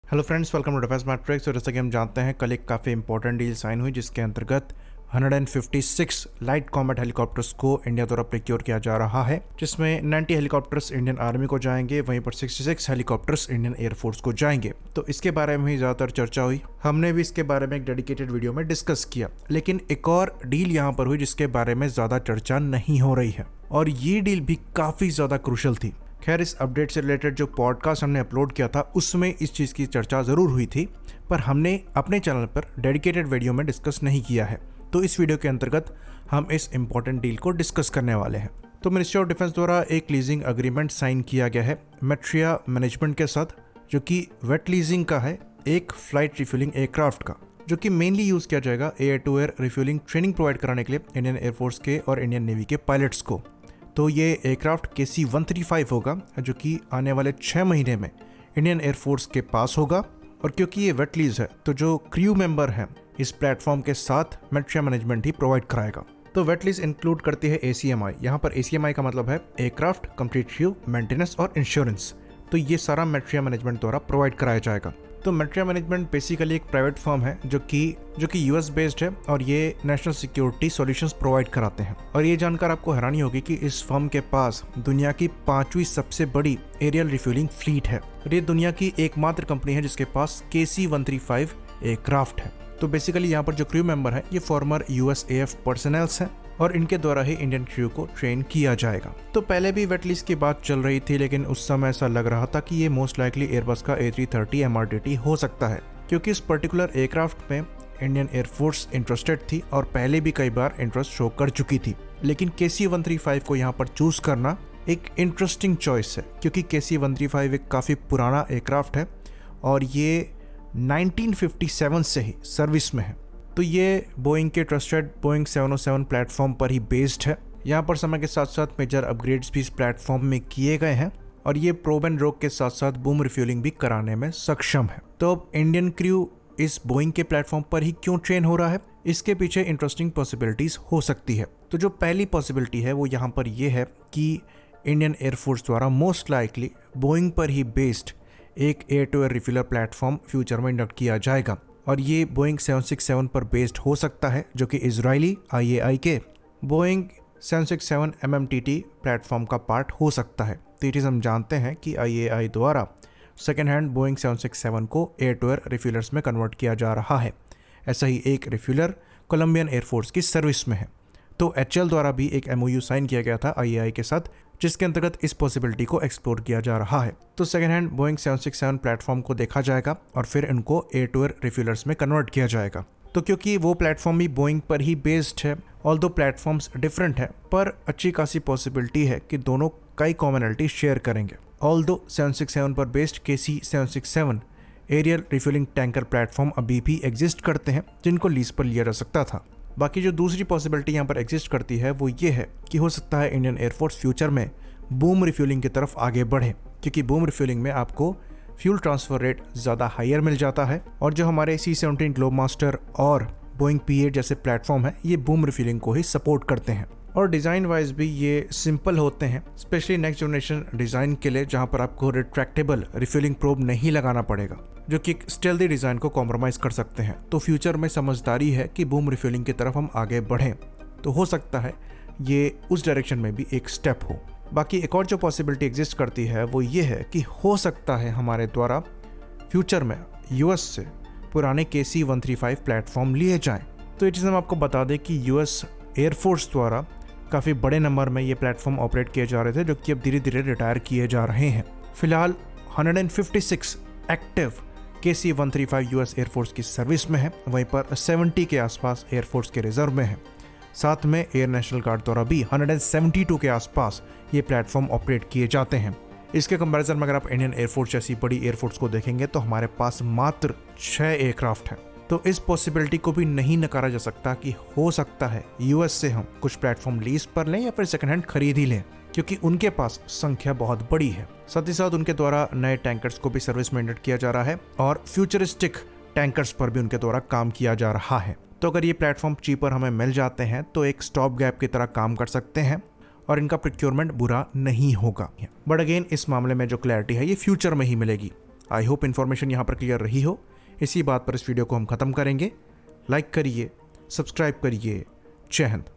Hello friends, welcome to defence matrix. और जैसा कि हम जानते हैं, कल एक काफ़ी इंपॉर्टेंट डील साइन हुई जिसके अंतर्गत 156 लाइट कॉम्बैट हेलीकॉप्टर्स को इंडिया द्वारा प्रोक्योर किया जा रहा है, जिसमें 90 हेलीकॉप्टर्स इंडियन आर्मी को जाएंगे, वहीं पर 66 हेलीकॉप्टर्स इंडियन एयरफोर्स को जाएंगे। तो इसके बारे में ही ज़्यादातर चर्चा हुई। हमने भी इसके बारे में एक डेडिकेटेड वीडियो में डिस्कस किया, लेकिन एक और डील यहाँ पर हुई जिसके बारे में ज़्यादा चर्चा नहीं हो रही है, और ये डील भी काफ़ी ज़्यादा क्रूशल थी। खैर, इस अपडेट से रिलेटेड जो पॉडकास्ट हमने अपलोड किया था उसमें इस चीज़ की चर्चा ज़रूर हुई थी, पर हमने अपने चैनल पर डेडिकेटेड वीडियो में डिस्कस नहीं किया है। तो इस वीडियो के अंतर्गत हम इस इंपॉर्टेंट डील को डिस्कस करने वाले हैं। तो मिनिस्ट्री ऑफ डिफेंस द्वारा एक लीजिंग अग्रीमेंट साइन किया गया है मैट्रिया मैनेजमेंट के साथ, जो कि वेट लीजिंग का है, एक फ्लाइट रिफ्यूलिंग एयरक्राफ्ट का, जो कि मेनली यूज़ किया जाएगा air to air refuelling training provide कराने के लिए इंडियन एयरफोर्स के और इंडियन नेवी के पायलट्स को। तो ये एयरक्राफ्ट KC-135 होगा, जो कि आने वाले 6 महीने में इंडियन एयरफोर्स के पास होगा। और क्योंकि ये वेट लीज है, तो जो क्रू मेंबर हैं इस प्लेटफॉर्म के साथ मैट्रिया मैनेजमेंट ही प्रोवाइड कराएगा। तो वेट लीज इंक्लूड करती है ACMI। यहाँ पर ACMI का मतलब है एयरक्राफ्ट कंप्लीट रिव्यू, मेंटेनेंस और इंश्योरेंस। तो ये सारा मैट्रिया मैनेजमेंट द्वारा प्रोवाइड कराया जाएगा। तो मैट्रिया मैनेजमेंट बेसिकली एक प्राइवेट फर्म है जो कि US बेस्ड है, और ये नेशनल सिक्योरिटी सॉल्यूशंस प्रोवाइड कराते हैं। और ये जानकर आपको हैरानी होगी कि इस फर्म के पास दुनिया की 5वीं सबसे बड़ी एरियल रिफ्यूलिंग फ्लीट है, और ये दुनिया की एकमात्र कंपनी है जिसके पास KC-135 एयरक्राफ्ट है। तो बेसिकली यहाँ पर जो क्रू मेंबर है ये फॉर्मर USAF पर्सनल्स हैं, और इनके द्वारा ही इंडियन क्रू को ट्रेन किया जाएगा। तो पहले भी वेटलिस्ट की बात चल रही थी, लेकिन उस समय ऐसा लग रहा था कि ये मोस्ट लाइकली एयरबस का A330 MRTT हो सकता है, क्योंकि इस पर्टिकुलर एयरक्राफ्ट में इंडियन एयरफोर्स इंटरेस्टेड थी और पहले भी कई बार इंटरेस्ट शो कर चुकी थी। लेकिन KC-135 को यहाँ पर चूज करना एक इंटरेस्टिंग चॉइस है, क्योंकि KC-135 एक काफ़ी पुराना एयरक्राफ्ट है और ये 1957 से ही सर्विस में है। तो ये बोइंग के ट्रस्टेड बोइंग 707 प्लेटफॉर्म पर ही बेस्ड है। यहाँ पर समय के साथ साथ मेजर अपग्रेड्स भी इस प्लेटफॉर्म में किए गए हैं, और ये प्रोब एंड रोक के साथ साथ बूम रिफ्यूलिंग भी कराने में सक्षम है। तो अब इंडियन क्रू इस बोइंग के प्लेटफॉर्म पर ही क्यों ट्रेन हो रहा है, इसके पीछे इंटरेस्टिंग पॉसिबिलिटीज हो सकती है। तो जो पहली पॉसिबिलिटी है वो यहाँ पर यह है कि इंडियन एयरफोर्स द्वारा मोस्ट लाइकली बोइंग पर ही बेस्ड एक air to air refueller platform future में इंडक्ट किया जाएगा, और ये बोइंग 767 पर बेस्ड हो सकता है, जो कि इजरायली IAI के बोइंग 767 MMTT प्लेटफॉर्म का पार्ट हो सकता है। तो ये हम जानते हैं कि IAI द्वारा सेकेंड हैंड बोइंग 767 को एयर टू एयर रिफ्यूलर्स में कन्वर्ट किया जा रहा है। ऐसा ही एक रिफ्यूलर कोलंबियन एयरफोर्स की सर्विस में है। तो HL द्वारा भी एक MOU साइन किया गया था IAI के साथ, जिसके अंतर्गत इस पॉसिबिलिटी को एक्सप्लोर किया जा रहा है। तो सेकेंड हैंड बोइंग 767 प्लेटफॉर्म को देखा जाएगा और फिर इनको एयर टू एयर रिफ्यूलर्स में कन्वर्ट किया जाएगा। तो क्योंकि वो प्लेटफॉर्म भी बोइंग पर ही बेस्ड है, ऑल्दो प्लेटफॉर्म्स डिफरेंट है, पर अच्छी खासी पॉसिबिलिटी है कि दोनों कई कॉमनैलिटी शेयर करेंगे। ऑल्दो 767 पर based KC-767 aerial refuelling tanker platform अभी भी एग्जिस्ट करते हैं, जिनको लीज पर लिया जा सकता था। बाकी जो दूसरी पॉसिबिलिटी यहाँ पर एग्जिस्ट करती है वो ये है कि हो सकता है इंडियन एयरफोर्स फ्यूचर में बूम रिफ्यूलिंग की तरफ आगे बढ़े, क्योंकि बूम रिफ्यूलिंग में आपको फ्यूल ट्रांसफर रेट ज़्यादा हायर मिल जाता है, और जो हमारे C-17 ग्लोबमास्टर और बोइंग P-8 जैसे प्लेटफॉर्म है ये बूम रिफ्यूलिंग को ही सपोर्ट करते हैं। और डिज़ाइन वाइज भी ये सिंपल होते हैं, स्पेशली नेक्स्ट जनरेशन डिज़ाइन के लिए, जहाँ पर आपको रिट्रैक्टेबल रिफ्यूलिंग प्रोब नहीं लगाना पड़ेगा, जो कि स्टेल्दी डिज़ाइन को कॉम्प्रोमाइज़ कर सकते हैं। तो फ्यूचर में समझदारी है कि बूम रिफ्यूलिंग की तरफ हम आगे बढ़ें, तो हो सकता है ये उस डायरेक्शन में भी एक स्टेप हो। बाकी एक और जो पॉसिबिलिटी एग्जिस्ट करती है वो ये है कि हो सकता है हमारे द्वारा फ्यूचर में US से पुराने KC-135 प्लेटफॉर्म लिए जाएं। तो ये चीज़ हम आपको बता दें कि US एयरफोर्स द्वारा काफ़ी बड़े नंबर में ये प्लेटफॉर्म ऑपरेट किए जा रहे थे, जो कि अब धीरे धीरे रिटायर किए जा रहे हैं। फिलहाल 156 एक्टिव KC-135 US एयरफोर्स की सर्विस में है, वहीं पर 70 के आसपास एयरफोर्स के रिजर्व में है। साथ में एयर नेशनल गार्ड द्वारा भी 172 के आसपास ये प्लेटफॉर्म ऑपरेट किए जाते हैं। इसके कंपैरिजन में अगर आप इंडियन एयरफोर्स जैसी बड़ी एयरफोर्स को देखेंगे तो हमारे पास मात्र 6 एयरक्राफ्ट हैं। तो इस पॉसिबिलिटी को भी नहीं नकारा जा सकता कि हो सकता है US से हम कुछ प्लेटफॉर्म लीज पर लें या फिर सेकंड हैंड खरीद ही लें, क्योंकि उनके पास संख्या बहुत बड़ी है। साथ ही साथ उनके द्वारा नए टैंकर्स को भी सर्विस में इंडक्ट किया जा रहा है, और फ्यूचरिस्टिक टैंकर्स पर भी उनके द्वारा काम किया जा रहा है। तो अगर ये प्लेटफॉर्म चीपर हमें मिल जाते हैं तो एक स्टॉप गैप की तरह काम कर सकते हैं, और इनका प्रोक्योरमेंट बुरा नहीं होगा। बट अगेन इस मामले में जो क्लैरिटी है ये फ्यूचर में ही मिलेगी। आई होप इन्फॉर्मेशन यहाँ पर क्लियर रही हो। इसी बात पर इस वीडियो को हम ख़त्म करेंगे। लाइक करिए, सब्सक्राइब करिए। जय हिंद।